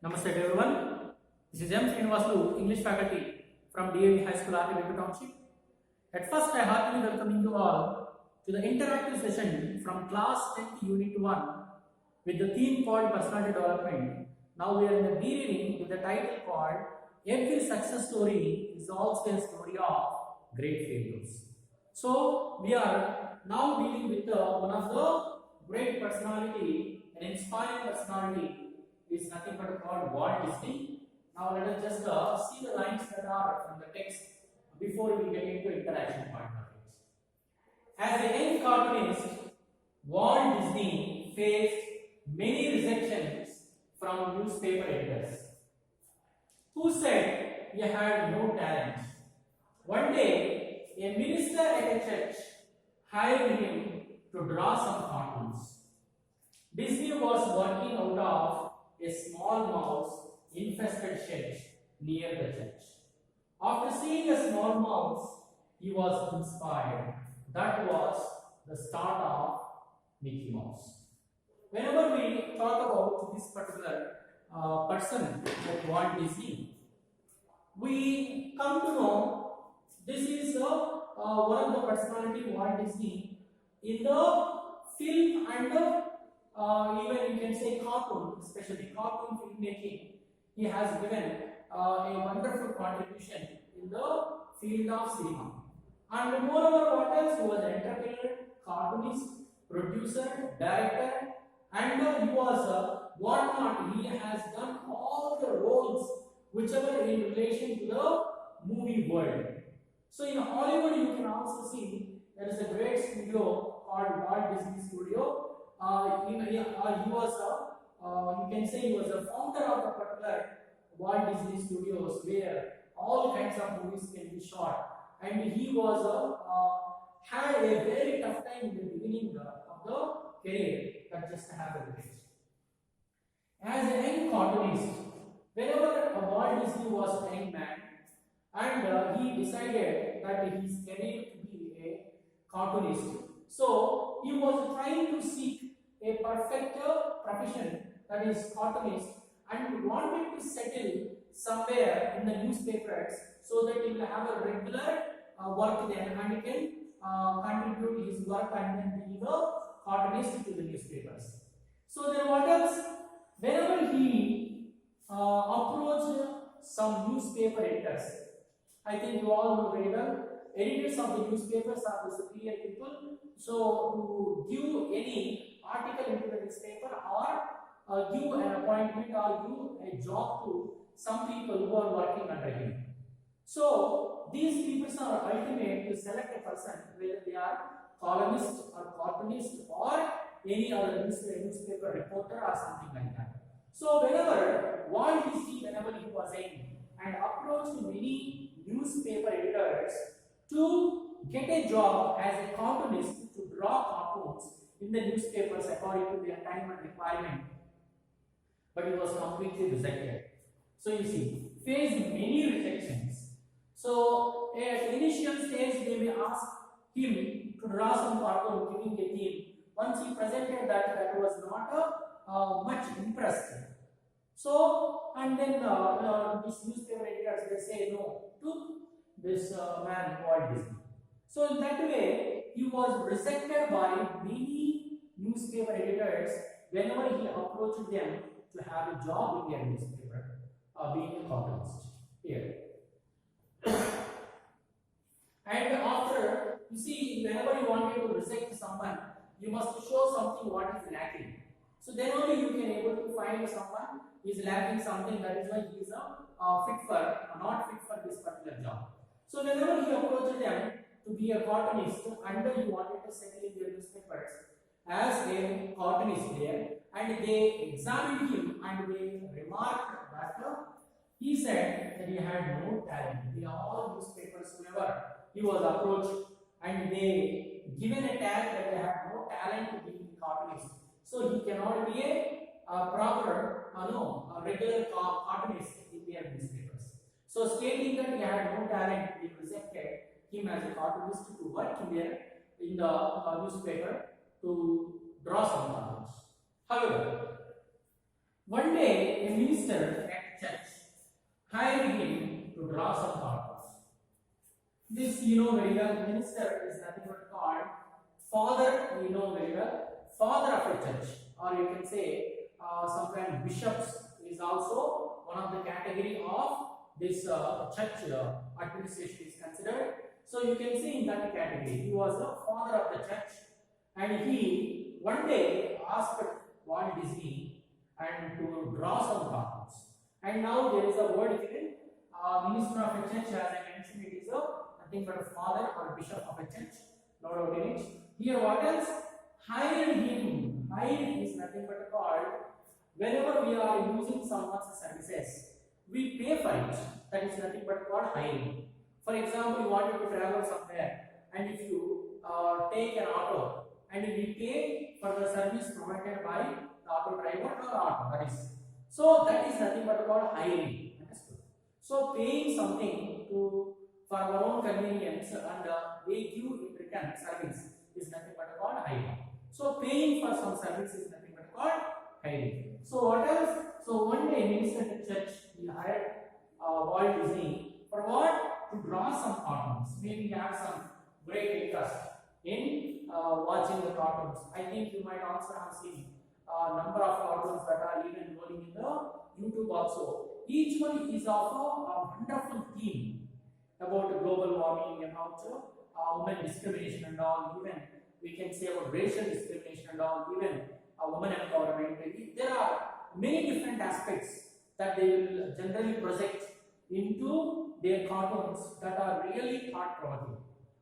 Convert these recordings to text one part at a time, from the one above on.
Namaste to everyone. This is M. Srinivaslu, English faculty from DAV High School, Article Township. At first, I heartily welcome you all to the interactive session from Class 10th Unit 1 with the theme called Personality Development. Now we are in the B reading with the title called Every Success Story is Also a Story of Great Failures. So we are now dealing with one of the great personality, an inspiring personality is nothing but called Walt Disney. Now let us just see the lines that are from the text before we get into interaction part of it. As a young cartoonist, Walt Disney faced many rejections from newspaper editors who said he had no talent. One day, a minister at a church hired him to draw some cartoons. Disney was working out of a small mouse infested shed near the church. After seeing a small mouse, he was inspired. That was the start of Mickey Mouse. Whenever we talk about this particular person like Walt Disney, we come to know this is one of the personality Walt Disney in the film and even you can say cartoon, especially cartoon filmmaking. He has given a wonderful contribution in the field of cinema. And moreover, what else? He was an entrepreneur, cartoonist, producer, director, and he was what not. He has done all the roles whichever in relation to the movie world. So in Hollywood, you can also see there is a great studio called Walt Disney Studio. He was you can say he was a founder of the particular Walt Disney Studios where all kinds of movies can be shot, and he was had a very tough time in the beginning of the career that just happened. As a young cartoonist, whenever Walt Disney was a young man, and he decided that his career to be a cartoonist, so he was trying to seek a perfect profession, that is cartoonist, and wanted to settle somewhere in the newspapers so that he will have a regular work there and he can contribute his work and then be the cartoonist to the newspapers. So then what else? Whenever he approached some newspaper editors, I think you all know very well, editors of the newspapers are the superior people. So to give any article into the newspaper or give an appointment or give a job to some people who are working under him. So these people are ultimate to select a person whether they are columnist or cartoonist or any other newspaper reporter or something like that. So whenever Walt Disney, whenever he was in and approached many newspaper editors to get a job as a cartoonist to draw cartoons in the newspapers according to their time and requirement, but he was completely rejected. So you see, faced many rejections. So at initial stage they may ask him to draw some cartoon giving a theme. Once he presented that was not much impressed. So and then these newspaper editors they say no to this man Walt Disney. So in that way he was rejected by many newspaper editors whenever he approached them to have a job in their newspaper, being a cartoonist here. And after, you see, whenever you wanted to reject someone, you must show something what is lacking. So then only you can able to find someone who is lacking something, that is why he is not fit for this particular job. So whenever he approached them to be a cartoonist and he wanted to settle in their newspapers as a cartoonist there, and they examined him and they remarked that he said that he had no talent. They all newspapers, whoever he was approached, and they given a tag that they had no talent to be a cartoonist. So he cannot be a proper, a regular cartoonist in their newspapers. So stating that he had no talent, they rejected him as a cartoonist to work in the newspaper to draw some cartoons. However, One day, a minister at church hired him to draw some cartoons. This you know very well. Minister is nothing but called father. You know very well, father of a church, or you can say sometimes bishops is also one of the category of this church administration is considered. So you can see in that category, he was the father of the church, and he one day asked Walt Disney and to draw some cartoons. And now there is a word given, minister of a church, as I mentioned, it is a nothing but a father or a bishop of a church, no doubt in it. Here what else? Hired him. Hired is nothing but called, whenever we are using someone's services, we pay for it. That is nothing but called hiring. For example, you wanted to travel somewhere, and if you take an auto, and we pay for the service provided by the auto driver or auto, that is. So that is nothing but called hiring. Understood? So paying something to for our own convenience and they give in return service is nothing but called hiring. So paying for some service is nothing but called hiring. So what else? So one day minister at church he hired Walt Disney for what? To draw some cartoons. Maybe he has some great interest in watching the cartoons. I think you might also have seen a number of cartoons that are even rolling in the YouTube also. Each one is of a wonderful theme about global warming, about women discrimination and all, even we can say about racial discrimination and all, even women empowerment. There are many different aspects that they will generally project into their cartoons that are really thought-provoking.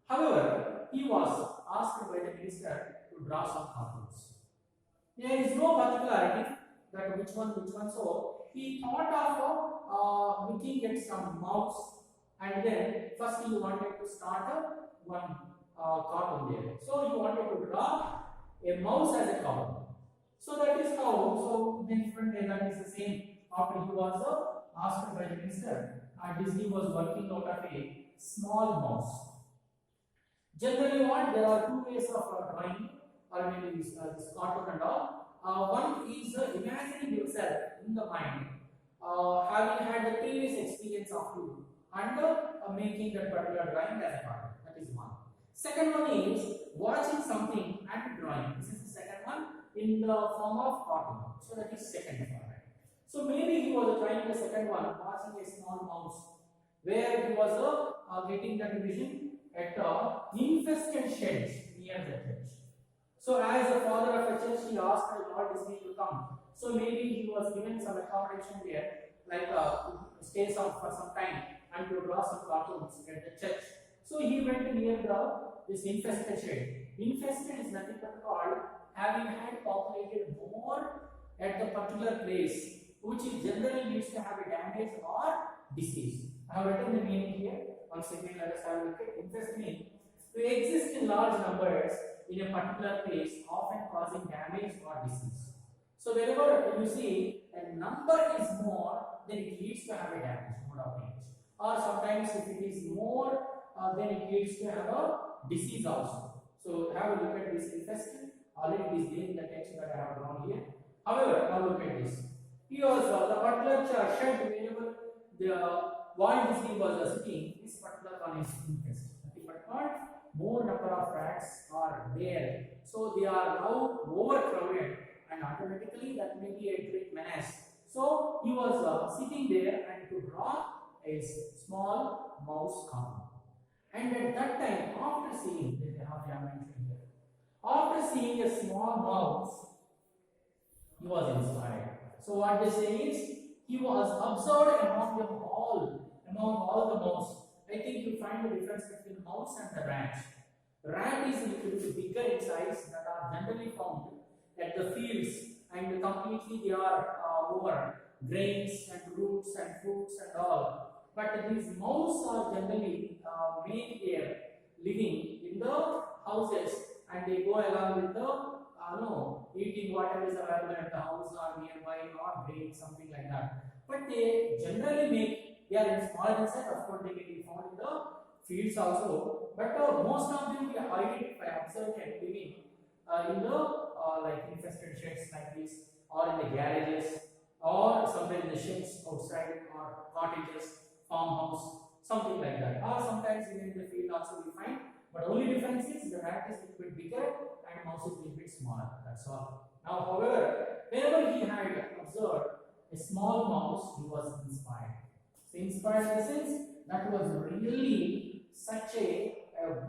However, he was asked by the minister to draw some cartoons. There is no particularity that which one. So he thought of looking at some mouse, and then first he wanted to start one cartoon there. So he wanted to draw a mouse as a cartoon. So that is how. So different day that is the same. After he was asked by the minister, Disney was working out of a small mouse. Generally, what there are two ways of drawing or maybe this cartoon and all. One is imagining yourself in the mind, having had the previous experience of you, and making that particular drawing as a cartoon. That is one. Second one is watching something and drawing. This is the second one in the form of cartoon. So that is second format. So maybe he was trying the second one, watching a small mouse, where he was getting that vision at infested sheds near the church. So as the father of a church, he asked Lord Disney to come. So maybe he was given some accommodation there, like stay for some time and to draw some cartoons at the church. So he went near this infested shed. Infested is nothing but called having had populated more at the particular place, which is generally leads to have a damage or disease. I have written the meaning here. Once again, let us have a look at infest means to exist in large numbers in a particular place, often causing damage or disease. So wherever you see a number is more, then it leads to have a damage, no doubt in it. Or sometimes if it is more, then it leads to have a disease also. So have a look at this infested. Already it is there in the text that I have drawn here. However, now look at this. Here also the particular shed wherever the Walt Disney was sitting, this particular one is infested. Nothing but more number of rats are there. So they are now overcrowded, and automatically that may be a great menace. So he was sitting there and to draw a small mouse cartoon. And at that time, after seeing, after seeing a small mouse, he was inspired. So what they say is, he was observed among them all, among all the mouse. I think you find the difference between mouse and the rat. Rat is a little bit bigger in size, that are generally found at the fields, and completely they are over grains and roots and fruits and all. But these mouse are generally made their living in the houses, and they go along with the eating whatever is available at the house or nearby, or grains, something like that. But they generally they are in small insect, of course they may be found in the fields also, but most of them we identify, observed and living in the like infested sheds like this, or in the garages, somewhere in the sheds outside or cottages, farmhouse, something like that. Or sometimes even in the field also we find, but only difference is the rat is a little bit bigger and mouse is a little bit smaller. That's all. Now, however, whenever he had observed a small mouse, he was inspired. So inspired in the sense that was really such a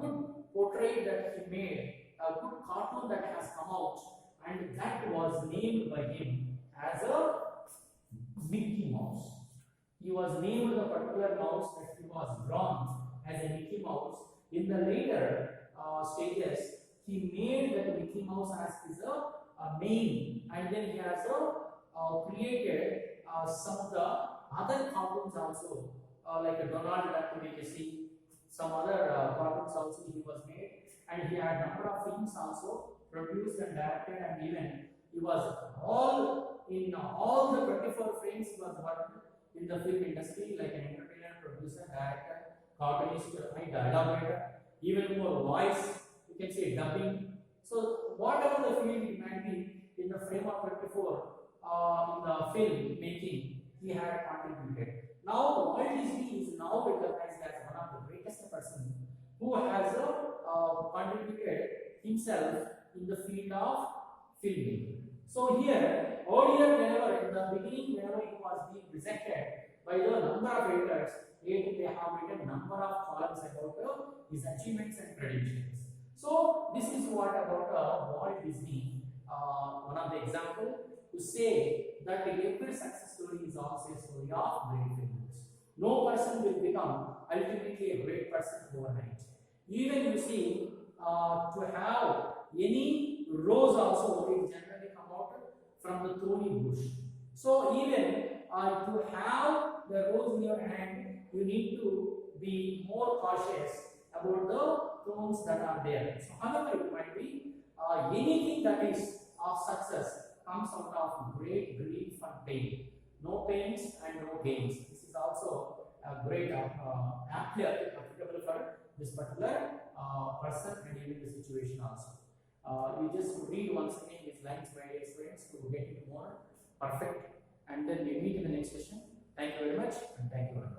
good portrait that he made, a good cartoon that has come out, and that was named by him as a Mickey Mouse. He was named the particular mouse that he was drawn as a Mickey Mouse. In the later stages, he made that Mickey Mouse as his main, and then he has created some of the other cartoons also, like a Donald Duck we can see, some other cartoons also he was made, and he had number of films also produced and directed, and even he was all in all the 24 frames he was working in the film industry, like an entertainer, producer, director, cartoonist, dialogue writer, even more voice, you can say dubbing. So whatever the field it might be in the frame of 24 in the film making, he had contributed. Now Walt Disney is now recognized as one of the greatest person who has contributed himself in the field of filmmaking. So here, earlier whenever in the beginning, whenever he was being presented by the number of editors, they have written number of columns about his achievements and credentials. So this is what about Walt Disney, one of the example to say that every success story is also a story of great failures. No person will become ultimately a great person overnight. Even you see, to have any rose also will generally come out from the thorny bush. So even to have the rose in your hand, you need to be more cautious about the thorns that are there. So however it might be, anything that is of success comes out of great grief and pain. No pains and no gains. This is also a great aptly applicable for this particular person and even the situation also. You just read once again these lines, my dear students, to get it more perfect, and then we meet in the next session. Thank you very much, and thank you very much.